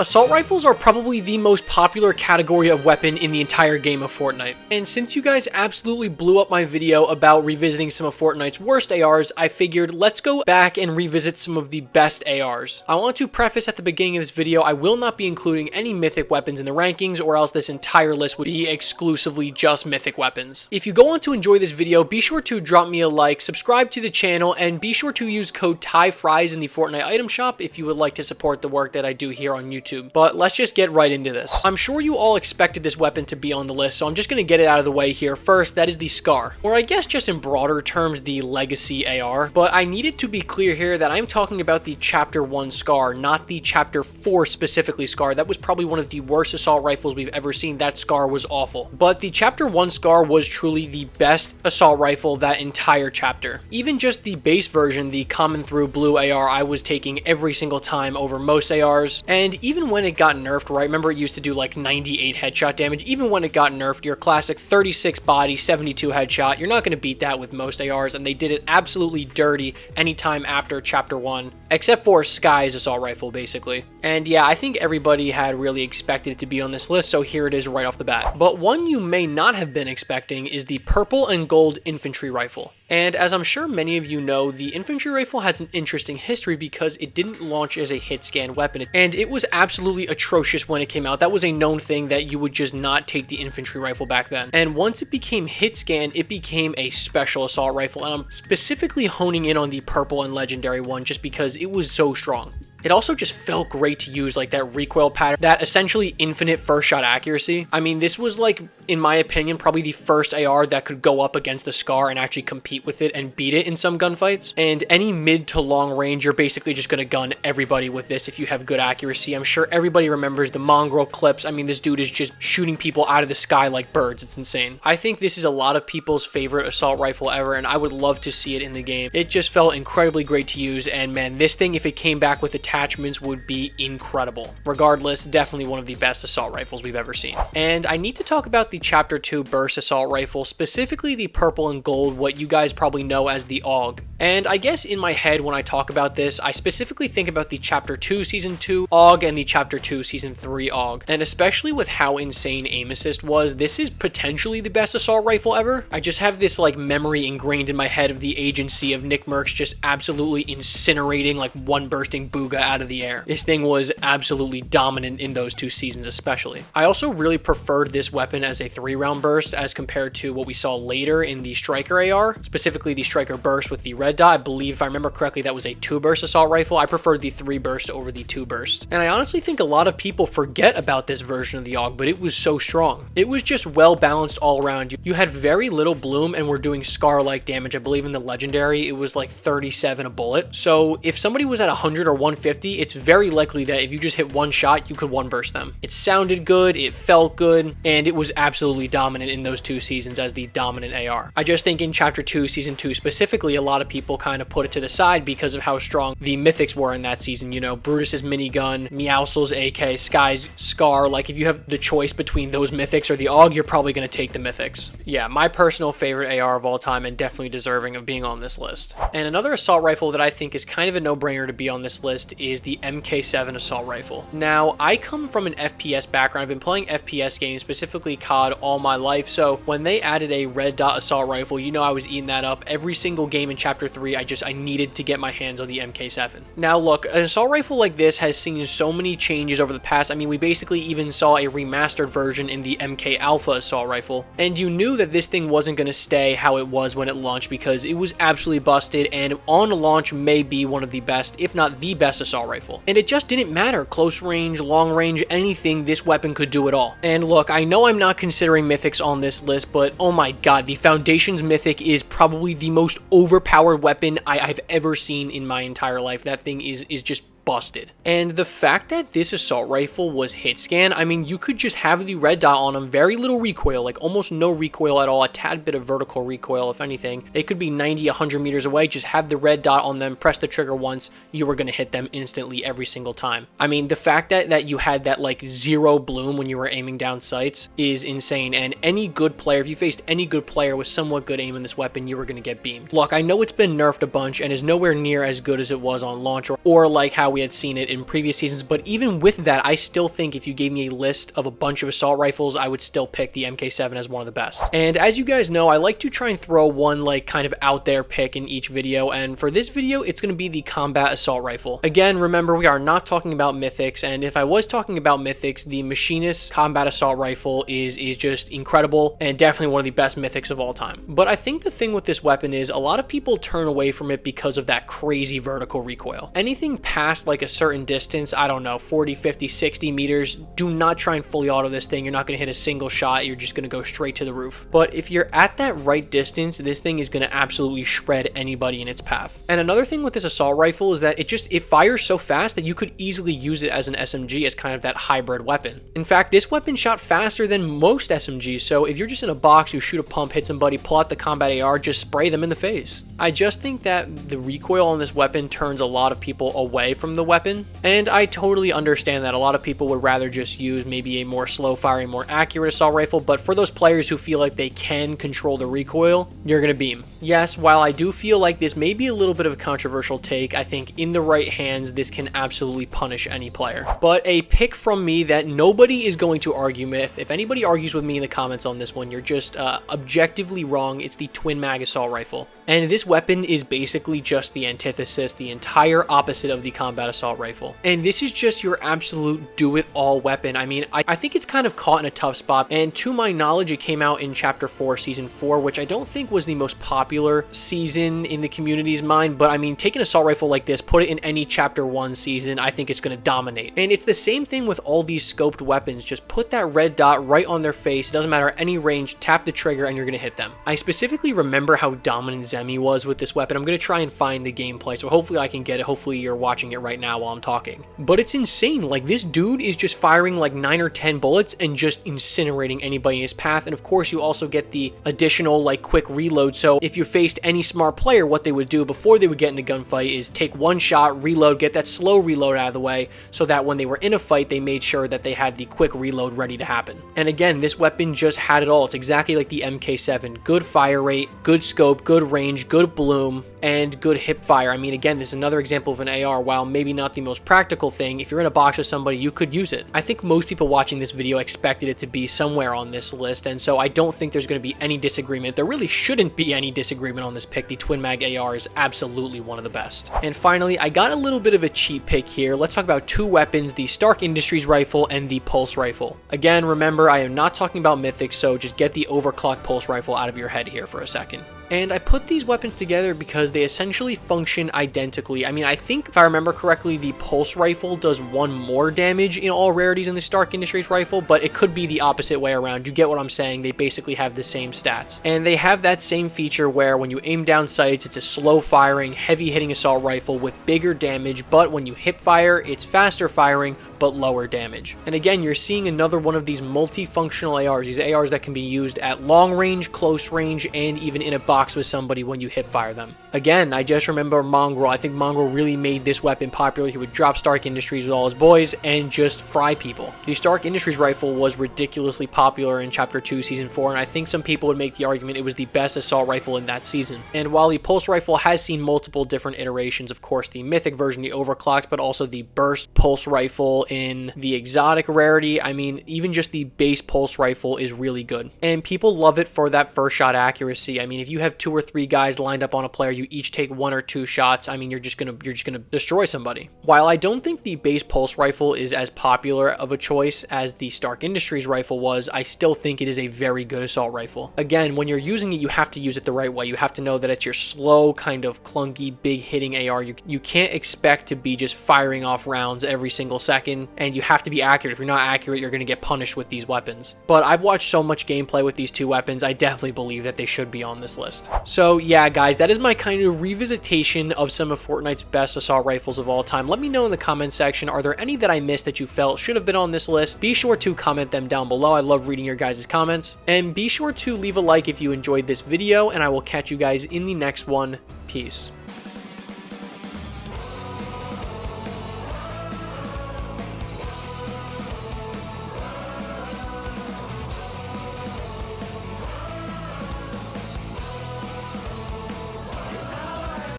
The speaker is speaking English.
Assault rifles are probably the most popular category of weapon in the entire game of Fortnite. And since you guys absolutely blew up my video about revisiting some of Fortnite's worst ARs, I figured let's go back and revisit some of the best ARs. I want to preface at the beginning of this video, I will not be including any mythic weapons in the rankings, or else this entire list would be exclusively just mythic weapons. If you go on to enjoy this video, be sure to drop me a like, subscribe to the channel, and be sure to use code TYFRYZ in the Fortnite item shop if you would like to support the work that I do here on YouTube. But let's just get right into this. I'm sure you all expected this weapon to be on the list, so I'm just going to get it out of the way here. First, that is the Scar, or I guess just in broader terms, the Legacy AR. But I needed to be clear here that I'm talking about the Chapter 1 Scar, not the Chapter 4 specifically Scar. That was probably one of the worst assault rifles we've ever seen. That Scar was awful. But the Chapter 1 Scar was truly the best assault rifle that entire chapter. Even just the base version, the common through blue AR, I was taking every single time over most ARs. And even when it got nerfed, right? Remember it used to do like 98 headshot damage. Even when it got nerfed, your classic 36 body, 72 headshot, you're not going to beat that with most ARs, and they did it absolutely dirty anytime after Chapter 1, except for Sky's assault rifle, basically. And yeah, I think everybody had really expected it to be on this list, so here it is right off the bat. But one you may not have been expecting is the purple and gold Infantry Rifle. And as I'm sure many of you know, the Infantry Rifle has an interesting history because it didn't launch as a hit scan weapon, and it was absolutely atrocious when it came out. That was a known thing that you would just not take the Infantry Rifle back then. And once it became hit scan, it became a special assault rifle, and I'm specifically honing in on the purple and legendary one just because it was so strong. It also just felt great to use, like that recoil pattern, that essentially infinite first shot accuracy. I mean, this was like, in my opinion, probably the first AR that could go up against the Scar and actually compete with it and beat it in some gunfights. And any mid to long range, you're basically just going to gun everybody with this if you have good accuracy. I'm sure everybody remembers the Mongrel clips. I mean, this dude is just shooting people out of the sky like birds. It's insane. I think this is a lot of people's favorite assault rifle ever, and I would love to see it in the game. It just felt incredibly great to use, and man, this thing, if it came back with attachments, would be incredible. Regardless, definitely one of the best assault rifles we've ever seen. And I need to talk about the Chapter 2 burst assault rifle, specifically the purple and gold, what you guys probably know as the AUG. And I guess in my head when I talk about this, I specifically think about the Chapter 2 Season 2 AUG and the Chapter 2 Season 3 AUG. And especially with how insane aim assist was, this is potentially the best assault rifle ever. I just have this like memory ingrained in my head of the agency of Nick Merckx just absolutely incinerating like one bursting booga out of the air. This thing was absolutely dominant in those 2 seasons especially. I also really preferred this weapon as a 3-round burst as compared to what we saw later in the Striker AR, specifically the Striker burst with the red dot. I believe, if I remember correctly, that was a 2-burst assault rifle. I preferred the 3-burst over the 2-burst. And I honestly think a lot of people forget about this version of the AUG, but it was so strong. It was just well balanced all around. You had very little bloom and were doing Scar-like damage. I believe in the legendary, it was like 37 a bullet. So if somebody was at 100 or 150, it's very likely that if you just hit one shot, you could 1-burst them. It sounded good, it felt good, and it was absolutely dominant in those 2 seasons as the dominant AR. I just think in Chapter 2, Season 2 specifically, a lot of people kind of put it to the side because of how strong the mythics were in that season. You know, Brutus's minigun, Meowscles AK, Sky's Scar. Like, if you have the choice between those mythics or the AUG, you're probably going to take the mythics. Yeah, my personal favorite AR of all time and definitely deserving of being on this list. And another assault rifle that I think is kind of a no-brainer to be on this list is the MK7 assault rifle. Now, I come from an FPS background. I've been playing FPS games, specifically COD, all my life, so when they added a red dot assault rifle, you know I was eating that up. Every single game in Chapter 3, I needed to get my hands on the MK7. Now look, an assault rifle like this has seen so many changes over the past. I mean, we basically even saw a remastered version in the MK Alpha assault rifle, and you knew that this thing wasn't going to stay how it was when it launched because it was absolutely busted, and on launch may be one of the best, if not the best assault rifle. And it just didn't matter. Close range, long range, anything, this weapon could do it all. And look, I know I'm not considering mythics on this list, but oh my god, the Foundation's mythic is probably the most overpowered weapon I've ever seen in my entire life. That thing is just busted. And the fact that this assault rifle was hit scan, I mean, you could just have the red dot on them, very little recoil, like almost no recoil at all, a tad bit of vertical recoil if anything. They could be 90, 100 meters away, just have the red dot on them, press the trigger once, you were going to hit them instantly every single time. I mean, the fact that you had that like 0 bloom when you were aiming down sights is insane, and any good player, if you faced any good player with somewhat good aim in this weapon, you were going to get beamed. Look, I know it's been nerfed a bunch and is nowhere near as good as it was on launch, or like how we we had seen it in previous seasons, but even with that, I still think if you gave me a list of a bunch of assault rifles, I would still pick the MK7 as one of the best. And as you guys know, I like to try and throw one like kind of out there pick in each video, and for this video, it's going to be the combat assault rifle. Again, remember, we are not talking about mythics, and if I was talking about mythics, the Machinist combat assault rifle is just incredible and definitely one of the best mythics of all time. But I think the thing with this weapon is a lot of people turn away from it because of that crazy vertical recoil. Anything past like a certain distance, I don't know, 40, 50, 60 meters, do not try and fully auto this thing. You're not going to hit a single shot. You're just going to go straight to the roof. But if you're at that right distance, this thing is going to absolutely shred anybody in its path. And another thing with this assault rifle is that it fires so fast that you could easily use it as an SMG, as kind of that hybrid weapon. In fact, this weapon shot faster than most SMGs, so if you're just in a box, you shoot a pump, hit somebody, pull out the combat AR, just spray them in the face. I just think that the recoil on this weapon turns a lot of people away from the weapon, and I totally understand that a lot of people would rather just use maybe a more slow firing, more accurate assault rifle, but for those players who feel like they can control the recoil, you're gonna beam. Yes, while I do feel like this may be a little bit of a controversial take, I think in the right hands, this can absolutely punish any player. But a pick from me that nobody is going to argue with. If anybody argues with me in the comments on this one, you're just objectively wrong. It's the twin mag assault rifle. And this weapon is basically just the antithesis, the entire opposite of the combat assault rifle. And this is just your absolute do-it-all weapon. I mean, I think it's kind of caught in a tough spot. And to my knowledge, it came out in Chapter 4, Season 4, which I don't think was the most popular season in the community's mind. But I mean, take an assault rifle like this, put it in any Chapter 1 season, I think it's going to dominate. And it's the same thing with all these scoped weapons. Just put that red dot right on their face. It doesn't matter any range, tap the trigger, and you're going to hit them. I specifically remember how dominant Zemi was with this weapon. I'm going to try and find the gameplay, so hopefully I can get it. Hopefully you're watching it right now while I'm talking. But it's insane. Like, this dude is just firing like 9 or 10 bullets and just incinerating anybody in his path. And of course, you also get the additional like quick reload. So if you faced any smart player, what they would do before they would get in a gunfight is take one shot, reload, get that slow reload out of the way, so that when they were in a fight, they made sure that they had the quick reload ready to happen. And again, this weapon just had it all. It's exactly like the MK7. Good fire rate, good scope, good range, good bloom, and good hip fire. I mean, again, this is another example of an AR. While maybe not the most practical thing, if you're in a box with somebody, you could use it. I think most people watching this video expected it to be somewhere on this list, and so I don't think there's going to be any disagreement. There really shouldn't be any disagreement on this pick. The twin mag AR is absolutely one of the best. And finally, I got a little bit of a cheat pick here. Let's talk about two weapons, the Stark Industries rifle and the pulse rifle. Again, remember, I am not talking about mythics, so just get the overclock pulse rifle out of your head here for a second. And I put these weapons together because they essentially function identically. I mean, I think if I remember correctly, the pulse rifle does 1 more damage in all rarities than the Stark Industries rifle, but it could be the opposite way around. You get what I'm saying? They basically have the same stats. And they have that same feature where when you aim down sights, it's a slow firing, heavy hitting assault rifle with bigger damage, but when you hip fire, it's faster firing, but lower damage. And again, you're seeing another one of these multifunctional ARs, these ARs that can be used at long range, close range, and even in a box with somebody when you hip fire them. Again, I just remember Mongrel. I think Mongrel really made this weapon popular. He would drop Stark Industries with all his boys and just fry people. The Stark Industries rifle was ridiculously popular in Chapter 2, Season 4, and I think some people would make the argument it was the best assault rifle in that season. And while the pulse rifle has seen multiple different iterations, of course, the mythic version, the overclocked, but also the burst pulse rifle in the exotic rarity, I mean, even just the base pulse rifle is really good. And people love it for that first shot accuracy. I mean, if you have 2 or 3 guys lined up on a player, you each take 1 or 2 shots, I mean, you're just gonna destroy somebody. While I don't think the base pulse rifle is as popular of a choice as the Stark Industries rifle was, I still think it is a very good assault rifle. Again, when you're using it, you have to use it the right way. You have to know that it's your slow, kind of clunky, big hitting AR. You can't expect to be just firing off rounds every single second, and you have to be accurate. If you're not accurate, you're gonna get punished with these weapons. But I've watched so much gameplay with these 2 weapons, I definitely believe that they should be on this list. So yeah, guys, that is my kind of revisitation of some of Fortnite's best assault rifles of all time. Let me know in the comment section, are there any that I missed that you felt should have been on this list? Be sure to comment them down below. I love reading your guys' comments. And be sure to leave a like if you enjoyed this video, and I will catch you guys in the next one. Peace.